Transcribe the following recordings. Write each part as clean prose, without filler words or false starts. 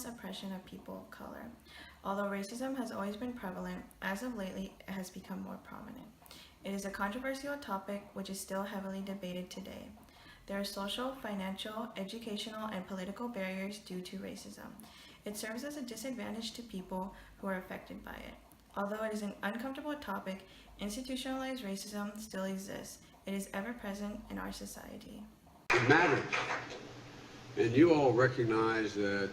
relentless oppression of people of color. Although racism has always been prevalent, as of lately it has become more prominent. It is a controversial topic which is still heavily debated today. There are social, financial, educational, and political barriers due to racism. It serves as a disadvantage to people who are affected by it. Although it is an uncomfortable topic, institutionalized racism still exists. It is ever present in our society. It matters. And you all recognize that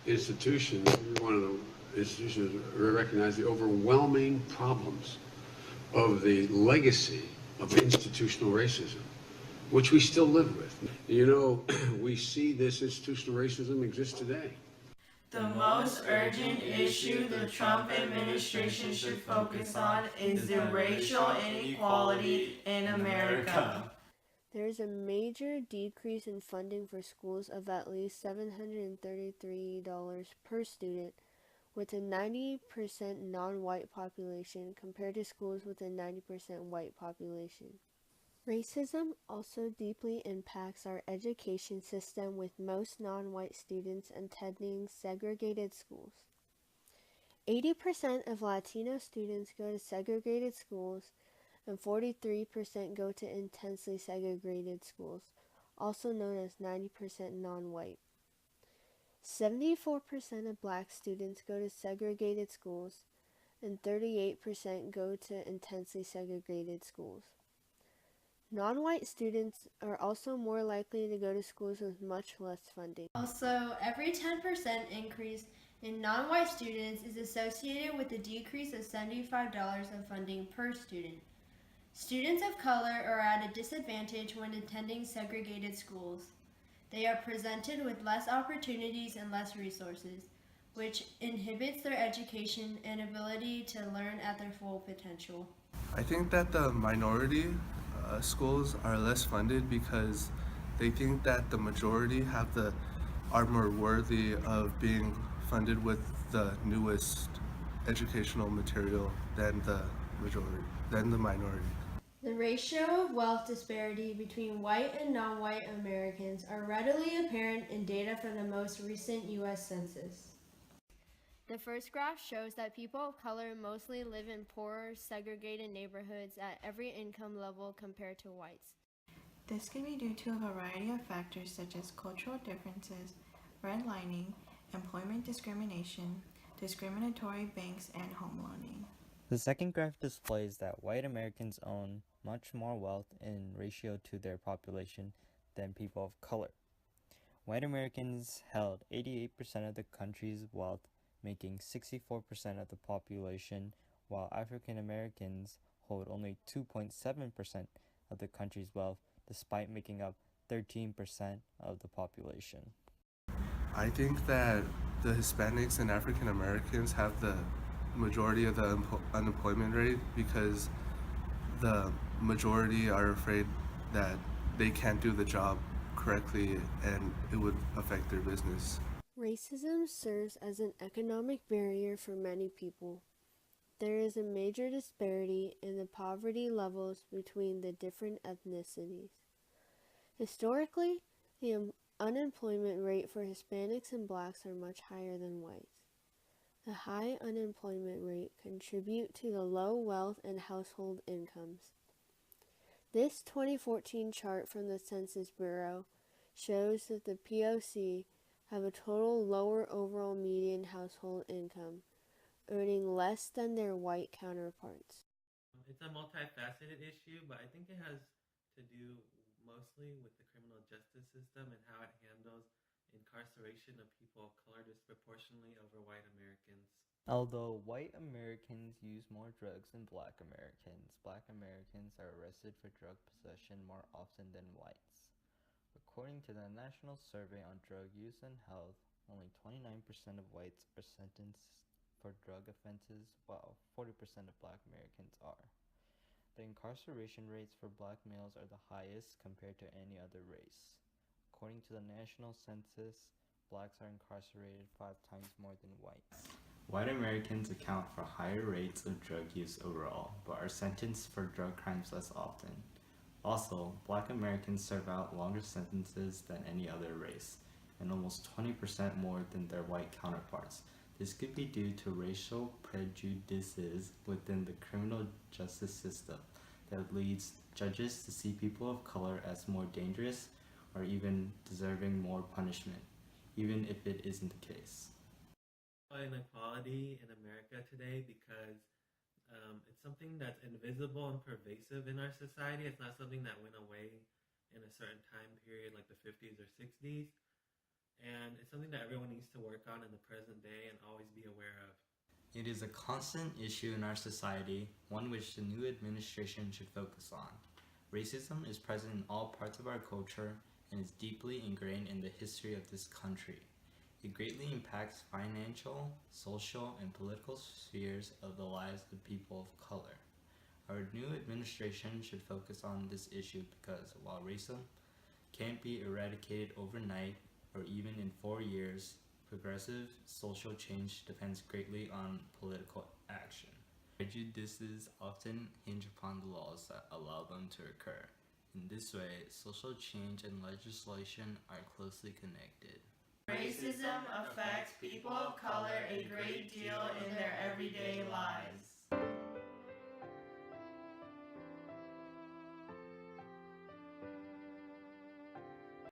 institutions, one of the institutions recognize the overwhelming problems of the legacy of institutional racism, which we still live with. You know, we see this institutional racism exist today. The most urgent issue the Trump administration should focus on is the racial inequality in America. There is a major decrease in funding for schools of at least $733 per student, with a 90% non-white population compared to schools with a 90% white population. Racism also deeply impacts our education system, with most non-white students attending segregated schools. 80% of Latino students go to segregated schools, and 43% go to intensely segregated schools, also known as 90% non-white. 74% of black students go to segregated schools, and 38% go to intensely segregated schools. Non-white students are also more likely to go to schools with much less funding. Also, every 10% increase in non-white students is associated with a decrease of $75 of funding per student. Students of color are at a disadvantage when attending segregated schools. They are presented with less opportunities and less resources, which inhibits their education and ability to learn at their full potential. I think that the minority schools are less funded because they think that the majority are more worthy of being funded with the newest educational material than the minority. The ratio of wealth disparity between white and non-white Americans are readily apparent in data from the most recent U.S. Census. The first graph shows that people of color mostly live in poorer, segregated neighborhoods at every income level compared to whites. This can be due to a variety of factors such as cultural differences, redlining, employment discrimination, discriminatory banks, and home loaning. The second graph displays that white Americans own much more wealth in ratio to their population than people of color. White Americans held 88% of the country's wealth, making 64% of the population, while African Americans hold only 2.7% of the country's wealth, despite making up 13% of the population. I think that the Hispanics and African Americans have the majority of the unemployment rate because the majority are afraid that they can't do the job correctly and it would affect their business. Racism serves as an economic barrier for many people. There is a major disparity in the poverty levels between the different ethnicities. Historically, the unemployment rate for Hispanics and blacks are much higher than whites. The high unemployment rate contribute to the low wealth and household incomes. This 2014 chart from the Census Bureau shows that the POC have a total lower overall median household income, earning less than their white counterparts. It's a multifaceted issue, but I think it has to do mostly with the criminal justice system and how it handles incarceration of people of color disproportionately over white Americans. Although white Americans use more drugs than black Americans are arrested for drug possession more often than whites. According to the National Survey on Drug Use and Health, only 29% of whites are sentenced for drug offenses, while 40% of black Americans are. The incarceration rates for black males are the highest compared to any other race. According to the National Census, blacks are incarcerated 5 times more than whites. White Americans account for higher rates of drug use overall, but are sentenced for drug crimes less often. Also, black Americans serve out longer sentences than any other race, and almost 20% more than their white counterparts. This could be due to racial prejudices within the criminal justice system that leads judges to see people of color as more dangerous or even deserving more punishment, even if it isn't the case. Inequality in America today because it's something that's invisible and pervasive in our society. It's not something that went away in a certain time period like the 50s or 60s. And it's something that everyone needs to work on in the present day and always be aware of. It is a constant issue in our society, one which the new administration should focus on. Racism is present in all parts of our culture and is deeply ingrained in the history of this country. It greatly impacts financial, social, and political spheres of the lives of people of color. Our new administration should focus on this issue because while racism can't be eradicated overnight or even in 4 years, progressive social change depends greatly on political action. Prejudices often hinge upon the laws that allow them to occur. In this way, social change and legislation are closely connected. Racism affects people of color a great deal in their everyday